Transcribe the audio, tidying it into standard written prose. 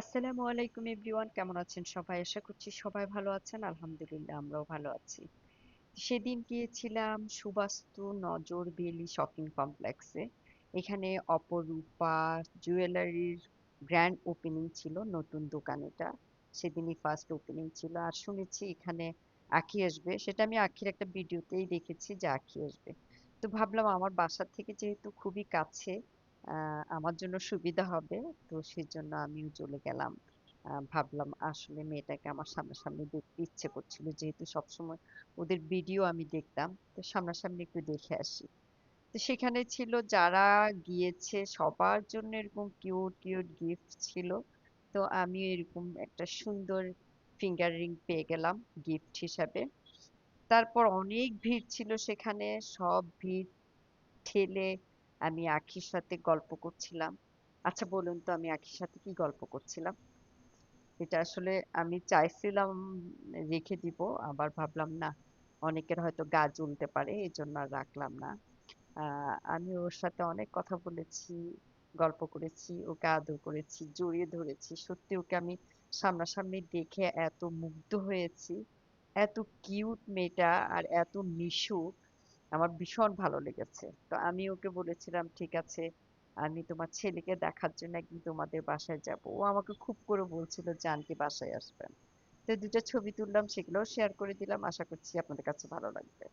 আসসালামু আলাইকুম এভরিওয়ান, কেমন আছেন সবাই? আশা করছি সবাই ভালো আছেন। আলহামদুলিল্লাহ আমরাও ভালো আছি। সেদিন গিয়েছিলাম সুবাস্তু নজরবেলি শপিং কমপ্লেক্সে। এখানে অপরূপা জুয়েলারির গ্র্যান্ড ওপেনিং ছিল, নতুন দোকান এটা। সেদিনই ফার্স্ট ওপেনিং ছিল। আর শুনেছি এখানে আখি আসবে। সেটা আমি আখির একটা ভিডিওতেই দেখেছি যে আখি আসবে। তো ভাবলাম আমার বাসা থেকে যেহেতু খুবই কাছে, আমার জন্য সুবিধা হবে। তো সেজন্য আমিও চলে গেলাম। ভাবলাম আসলে মেয়েটাকে আমার সামনাসামনি দেখতে ইচ্ছে করছিল, যেহেতু সবসময় ওদের ভিডিও আমি দেখতাম, তো সামনাসামনি একটু দেখে আসি। তো সেখানে ছিল যারা গিয়েছে সবার জন্য এরকম কিউট কিউট গিফট ছিল। তো আমি এরকম একটা সুন্দর ফিঙ্গার রিং পেয়ে গেলাম গিফট হিসাবে। তারপর অনেক ভিড় ছিল সেখানে, সব ভিড় ঠেলে আমি আখির সাথে গল্প করছিলাম। আচ্ছা বলুন তো আমি আখির সাথে কি গল্প করছিলাম? এটা আসলে আমি চাইছিলাম রেখে দিব, আবার ভাবলাম না, অনেকের হয়তো গা জ্বলতে পারে, এই জন্য আর রাখলাম না। আমি ওর সাথে অনেক কথা বলেছি, গল্প করেছি, ওকে আদর করেছি, জড়িয়ে ধরেছি। সত্যি ওকে আমি সামনাসামনি দেখে এত মুগ্ধ হয়েছি। এত কিউট মেয়েটা, আর এত মিশুক, আমার ভীষণ ভালো লেগেছে। তো আমি ওকে বলেছিলাম ঠিক আছে, আমি তোমার ছেলেকে দেখার জন্য একদিন তোমাদের বাসায় যাব। ও আমাকে খুব করে বলছিল যে আন্টি বাসায় আসবেন। তো দুটো ছবি তুললাম, সেগুলোও শেয়ার করে দিলাম। আশা করছি আপনাদের কাছে ভালো লাগবে।